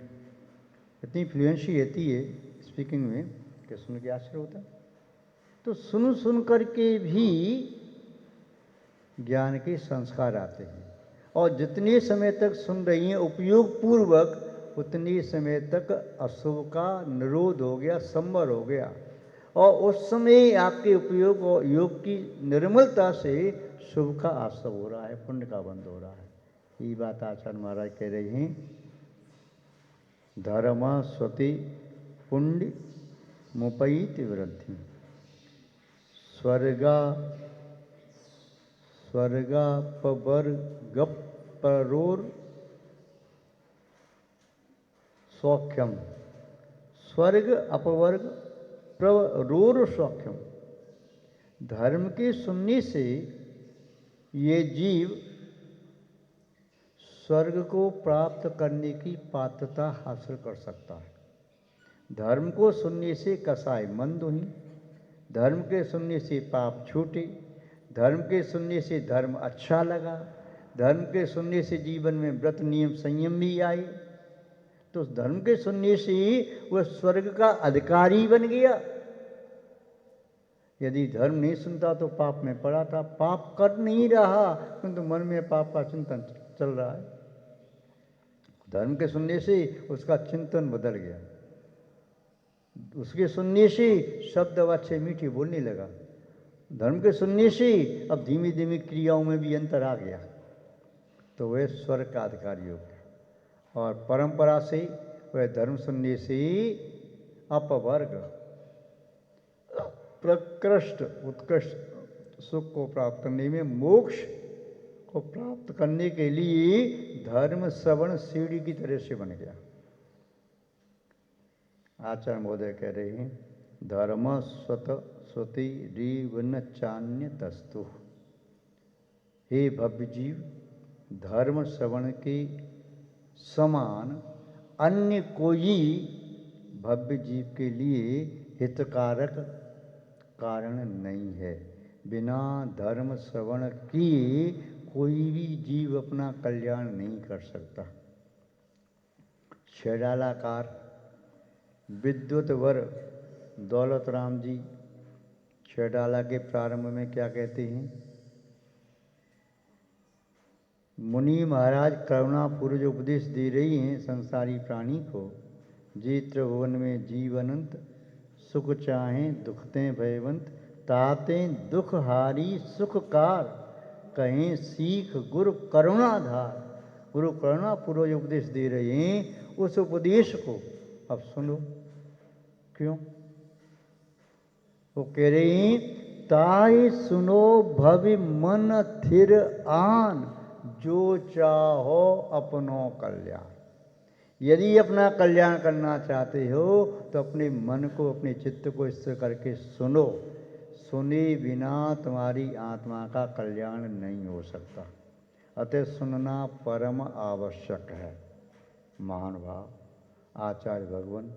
इतनी फ्लुएंसी रहती है स्पीकिंग में कि सुन के आश्चर्य होता है। तो सुन सुन करके भी ज्ञान के संस्कार आते हैं, और जितने समय तक सुन रही हैं उपयोग पूर्वक उतने समय तक अशुभ का निरोध हो गया, संवर हो गया, और उस समय आपके उपयोग और योग की निर्मलता से शुभ का आश्रव हो रहा है, पुण्य का बंध हो रहा है। ये बात आचार्य महाराज कह रहे हैं। धर्म स्वति पुण्य मुपैत वृद्धि स्वर्गा परोर सौख्यम, स्वर्ग अपवर्ग प्रवरोर सौख्यम। धर्म के सुनने से ये जीव स्वर्ग को प्राप्त करने की पात्रता हासिल कर सकता है। धर्म को सुनने से कसाय मंद हुई, धर्म के सुनने से पाप छूटे, धर्म के सुनने से धर्म अच्छा लगा, धर्म के सुनने से जीवन में व्रत नियम संयम भी आए। तो उस धर्म के सुनने से ही वह स्वर्ग का अधिकारी बन गया। यदि धर्म नहीं सुनता तो पाप में पड़ा था, पाप कर नहीं रहा किंतु मन में पाप का चिंतन चल रहा है। धर्म के सुनने से उसका चिंतन बदल गया, उसके सुनने से शब्द अच्छे मीठे बोलने लगा, धर्म के सुनने से अब धीमी धीमी क्रियाओं में भी अंतर आ गया, तो वह स्वर्ग का अधिकारी हो गया। और परंपरा से वह धर्म सुनने से अपवर्ग प्रकृष्ट उत्कृष्ट सुख को प्राप्त करने में, मोक्ष को प्राप्त करने के लिए धर्म श्रवण सीढ़ी की तरह से बन गया। आचार्य महोदय कह रहे हैं, धर्म स्वत स्वति रिवन चान्य तस्तु। हे भव्य जीव, धर्म श्रवण के समान अन्य कोई भव्य जीव के लिए हितकारक कारण नहीं है। बिना धर्म श्रवण किए कोई भी जीव अपना कल्याण नहीं कर सकता। छेड़ालाकार विद्युत वर दौलत राम जी छेड़ाला के प्रारंभ में क्या कहते हैं? मुनि महाराज करुणापूर्वक उपदेश दे रही हैं संसारी प्राणी को। जे त्रिभुवन में जीव अनंत, सुख चाहें दुखते भयवंत, तातें दुख हारी सुखकार, कहें सीख गुरु करुणाधार। गुरु करुणापूर्वक उपदेश दे रहे हैं, उस उपदेश को अब सुनो। क्यों? वो कह रहे हैं, ताई सुनो भवि मन थिर आन, जो चाहो अपनो कल्याण। यदि अपना कल्याण करना चाहते हो तो अपने मन को, अपने चित्त को स्थिर करके सुनो। सुने बिना तुम्हारी आत्मा का कल्याण नहीं हो सकता, अतः सुनना परम आवश्यक है। महानुभाव आचार्य भगवान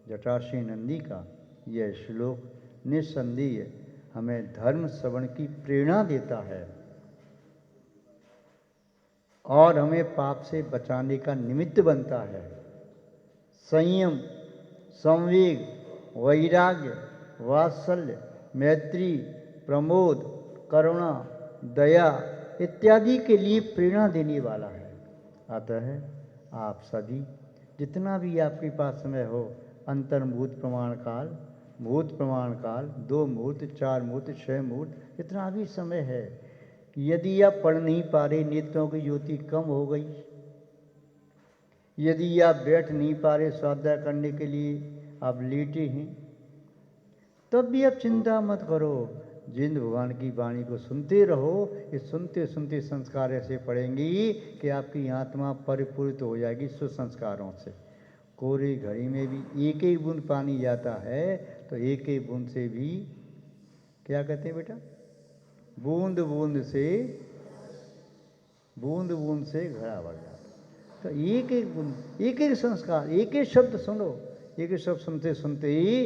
जटाश्री नंदी का यह श्लोक निस्संदेह हमें धर्म श्रवण की प्रेरणा देता है और हमें पाप से बचाने का निमित्त बनता है। संयम, संवेग, वैराग्य, वात्सल्य, मैत्री, प्रमोद, करुणा, दया इत्यादि के लिए प्रेरणा देने वाला है। अतः आप सभी जितना भी आपके पास समय हो, अंतर्मुहूर्त प्रमाण काल, मुहूर्त प्रमाण काल, 2 मुहूर्त, 4 मुहूर्त, 6 मुहूर्त, जितना भी समय है, यदि आप पढ़ नहीं पा रहे, नेत्रों की ज्योति कम हो गई, यदि आप बैठ नहीं पा रहे स्वाध्याय करने के लिए, आप लेटे हैं, तब भी आप चिंता मत करो। जिन भगवान की वाणी को सुनते रहो। ये सुनते सुनते संस्कार ऐसे पड़ेंगी कि आपकी आत्मा परिपूरित हो जाएगी सुसंस्कारों से। कोरी घड़ी में भी एक एक बूंद पानी जाता है, तो एक एक बूंद से भी क्या कहते हैं बेटा, बूंद बूंद से घड़ा भर जाता। तो एक एक बूंद, एक एक संस्कार, एक एक शब्द सुनो, एक एक शब्द सुनते सुनते ही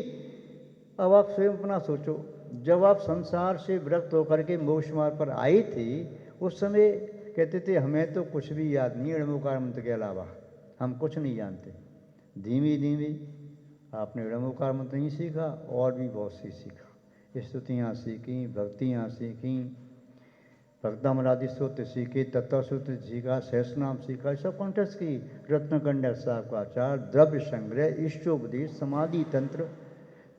अब आप स्वयं अपना सोचो, जब आप संसार से विरक्त होकर के मोक्ष मार्ग पर आए थे, उस समय कहते थे हमें तो कुछ भी याद नहीं, ऋणमुकार मंत्र के अलावा हम कुछ नहीं जानते। धीमे धीमे आपने ऋणमुकार मंत्र नहीं सीखा, और भी बहुत सी सीखा, स्तुतियाँ सीखी, भक्तियाँ सीखी, भक्तामरादि सूत्र सीखे, तत्व सूत्र सीखा, सहस्रनाम सीखा, सब कंठस्थ की। रत्नकंड साहब का आचार, द्रव्य संग्रह, इष्टोपदेश, समाधि तंत्र,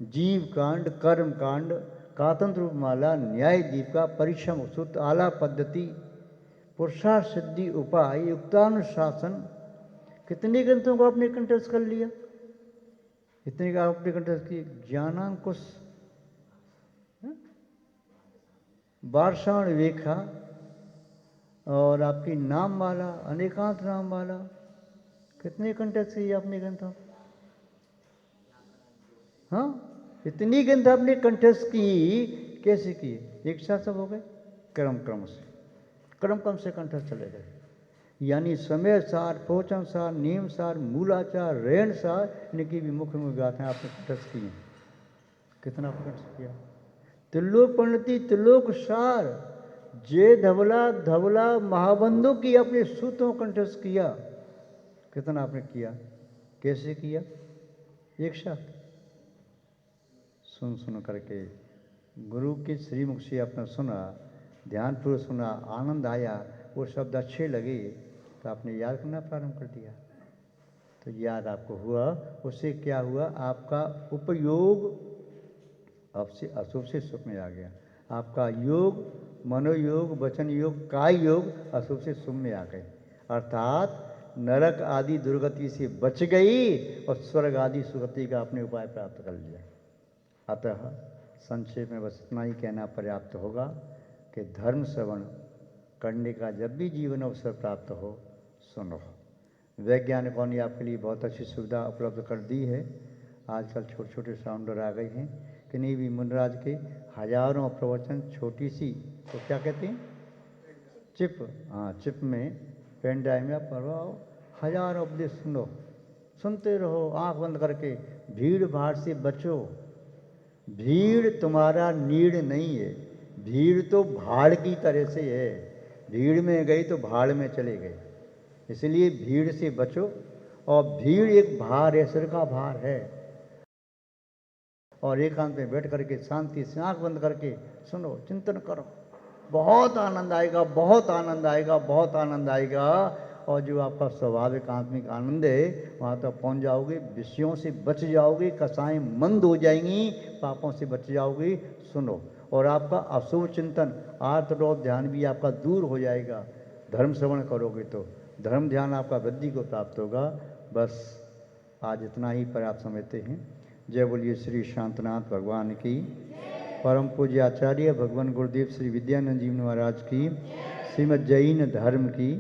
जीव कांड, कर्म कांड, कातंत्र रूपमाला, न्याय दीपिका, परिश्रम सूत्र, आला पद्धति, पुरुषार्थ सिद्धि उपाय, युक्तानुशासन, कितने ग्रंथों को आपने कंठस्थ कर लिया, इतने का आपने कंठस्थ किए। ज्ञानांकुश, वार्षाण रेखा, और आपकी नाम माला, अनेकांत नाम माला, कितने कंठस्थ किए आपने ग्रंथों? हाँ, इतनी ग्रंथ आपने कंठस्थ की, कैसे किए? एक साथ सब हो गए? क्रम से कंठस्थ चले गए। यानी समय सार, पोचन सार, नियम सार, मूलाचार, रहन सार, इनकी भी मुख्य मुख्य गाथाएं आपने कंठस्थ की हैं। कितना कंठस्थ किया? त्रिलोक पंडिती, त्रिलोक सार, जय धवला धवला महाबंधु की अपने सूत्रों कंठस्थ किया। कितना आपने किया, कैसे किया? एक साथ सुन करके गुरु के श्रीमुख से आपने सुना, ध्यानपूर्वक सुना, आनंद आया, वो शब्द अच्छे लगे तो आपने याद करना प्रारंभ कर दिया। तो याद आपको हुआ, उससे क्या हुआ? आपका उपयोग अब से अशुभ से सुख में आ गया। आपका योग, मनोयोग, वचन योग, काय योग अशुभ से शुभ में आ गए, अर्थात नरक आदि दुर्गति से बच गई और स्वर्ग आदि सुगति का आपने उपाय प्राप्त कर लिया। अतः संक्षेप में बस इतना ही कहना पर्याप्त होगा कि धर्म श्रवण करने का जब भी जीवन अवसर प्राप्त हो, सुनो। वैज्ञानिकों ने आपके लिए बहुत अच्छी सुविधा उपलब्ध कर दी है। आजकल छोटे छोटे साउंडर आ गए हैं, कि नहीं भी मुनराज के हजारों प्रवचन छोटी सी, तो क्या कहते हैं, चिप, हाँ चिप में, पेन ड्राइव में आप पढ़वाओ, हजारों उपदेश सुनो, सुनते रहो आंख बंद करके। भीड़ भाड़ से बचो, भीड़ तुम्हारा नीड़ नहीं है, भीड़ तो भाड़ की तरह से है, भीड़ में गई तो भाड़ में चले गए, इसलिए भीड़ से बचो। और भीड़ एक भार है, सिर का भार है, और एकांत में बैठ करके शांति से आंख बंद करके सुनो, चिंतन करो, बहुत आनंद आएगा, बहुत आनंद आएगा, बहुत आनंद आएगा। और जो आपका स्वाभाविक आत्मिक आनंद है वहाँ तक पहुँच जाओगे, विषयों से बच जाओगे, कसाएं मंद हो जाएंगी, पापों से बच जाओगे। सुनो, और आपका अशुभ चिंतन, आर्तरोध ध्यान भी आपका दूर हो जाएगा। धर्म श्रवण करोगे तो धर्म ध्यान आपका वृद्धि को प्राप्त होगा। बस आज इतना ही पर्याप्त समझते हैं। जय बोलिए श्री शांतनाथ भगवान की, परम पूज्य आचार्य भगवान गुरुदेव श्री विद्यानंद जी महाराज की, श्रीमद् जैन धर्म की।